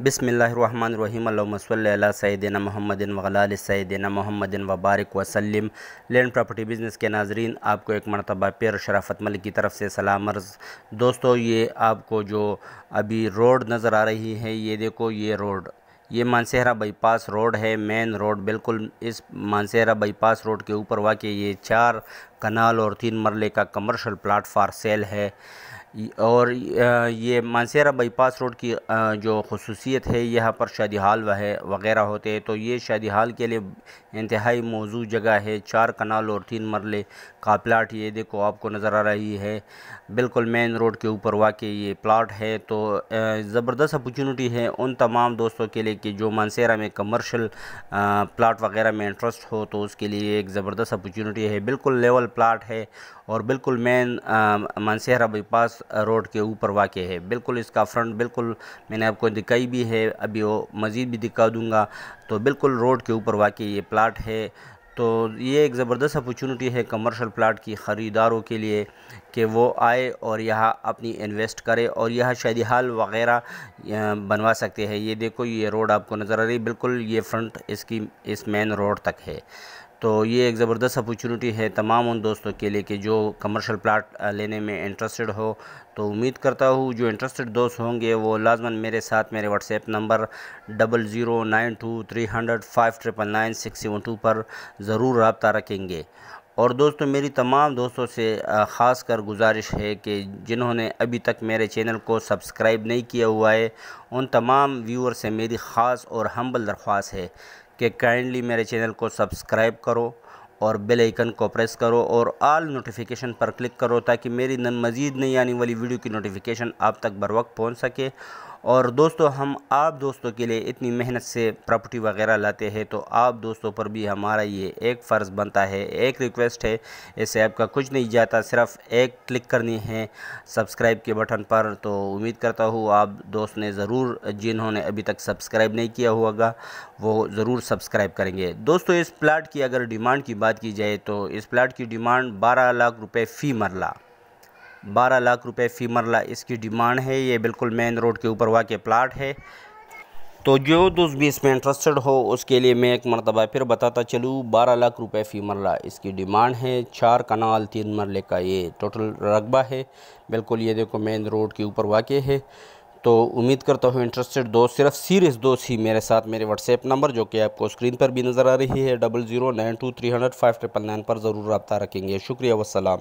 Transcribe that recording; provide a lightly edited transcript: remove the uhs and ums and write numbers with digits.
बिस्मिल्लाहिर्रहमानिर्रहीम अल्लाहुम्मा सल्लि अला सय्यिदिना मुहम्मदिन व अला आलि सय्यिदिना मुहम्मदिन व बारिक वसल्लिम। लैंड प्रॉपर्टी बिज़नेस के नाज़रीन, आपको एक मरतबा फिर शराफत मलिक की तरफ से सलाम अर्ज़। दोस्तों, ये आपको जो अभी रोड नज़र आ रही है, ये देखो, ये रोड, ये मानसहरा बाईपास रोड है, मेन रोड। बिल्कुल इस मानसहरा बाईपास रोड के ऊपर वाक़ ये 4 कनाल और 3 मरले का कमर्शियल प्लाट फॉर सेल है। और ये मानसहरा बाईपास रोड की जो खसूसियत है, यहाँ पर शादी हाल वगैरह होते हैं, तो ये शादी हाल के लिए इंतहाई मौजूद जगह है। 4 कनाल और 3 मरले का प्लाट ये देखो आपको नज़र आ रही है, बिल्कुल मेन रोड के ऊपर वाक़ ये प्लाट है। तो ज़बरदस्त अपॉर्चुनिटी है उन तमाम दोस्तों के लिए कि जो मानसहरा में कमर्शियल प्लाट वगैरह में इंटरेस्ट हो, तो उसके लिए एक ज़बरदस्त अपॉर्चुनिटी है। बिल्कुल लेवल प्लाट है और बिल्कुल मेन मानसहरा बाईपास रोड के ऊपर वाक़ है। बिल्कुल इसका फ्रंट बिल्कुल मैंने आपको दिखाई भी है, अभी वो मज़ीद भी दिखा दूंगा। तो बिल्कुल रोड के ऊपर वाक़ ये प्लाट है। तो ये एक ज़बरदस्त अपॉर्चुनिटी है कमर्शियल प्लाट की ख़रीदारों के लिए कि वो आए और यहाँ अपनी इन्वेस्ट करे और यहाँ शादी हाल वगैरह बनवा सकते हैं। ये देखो, ये रोड आपको नज़र आ रही है, बिल्कुल ये फ्रंट इसकी इस मेन रोड तक है। तो ये एक ज़बरदस्त अपॉर्चुनिटी है तमाम उन दोस्तों के लिए कि जो कमर्शियल प्लाट लेने में इंटरेस्टेड हो। तो उम्मीद करता हूँ जो इंटरेस्टेड दोस्त होंगे वो लाजमन मेरे साथ मेरे व्हाट्सएप नंबर 00923005999672 पर ज़रूर रब्ता रखेंगे। और दोस्तों, मेरी तमाम दोस्तों से ख़ास कर गुजारिश है कि जिन्होंने अभी तक मेरे चैनल को सब्सक्राइब नहीं किया हुआ है, उन तमाम व्यूअर से मेरी ख़ास और हम्बल दरख्वास्त है कि काइंडली मेरे चैनल को सब्सक्राइब करो और बेल आइकन को प्रेस करो और ऑल नोटिफिकेशन पर क्लिक करो, ताकि मेरी मज़ीद नई आने वाली वीडियो की नोटिफिकेशन आप तक बर वक्त पहुँच सके। और दोस्तों, हम आप दोस्तों के लिए इतनी मेहनत से प्रॉपर्टी वगैरह लाते हैं, तो आप दोस्तों पर भी हमारा ये एक फ़र्ज़ बनता है, एक रिक्वेस्ट है, इससे आपका कुछ नहीं जाता, सिर्फ़ एक क्लिक करनी है सब्सक्राइब के बटन पर। तो उम्मीद करता हूँ आप दोस्त ने ज़रूर, जिन्होंने अभी तक सब्सक्राइब नहीं किया होगा, वो ज़रूर सब्सक्राइब करेंगे। दोस्तों, इस प्लाट की अगर डिमांड की बात की जाए तो इस प्लाट की डिमांड 12 लाख रुपये फ़ी मरला, 12 लाख रुपए फ़ी मरला इसकी डिमांड है। ये बिल्कुल मेन रोड के ऊपर वाक़ प्लाट है। तो जो दोस्त भी इसमें इंटरेस्टेड हो उसके लिए मैं एक मरतबा फिर बताता चलूँ, 12 लाख रुपए फ़ी मरला इसकी डिमांड है। 4 कनाल 3 मरले का ये टोटल रकबा है। बिल्कुल ये देखो मेन रोड के ऊपर वाक़ है। तो उम्मीद करता हूँ इंटरेस्टेड दोस्त, सिर्फ सीरियस दोस्त ही मेरे साथ मेरे व्हाट्सएप नंबर, जो कि आपको स्क्रीन पर भी नज़र आ रही है, 0092300599 पर ज़रूर रब्ता रखेंगे। शुक्रिया, वस्सलाम।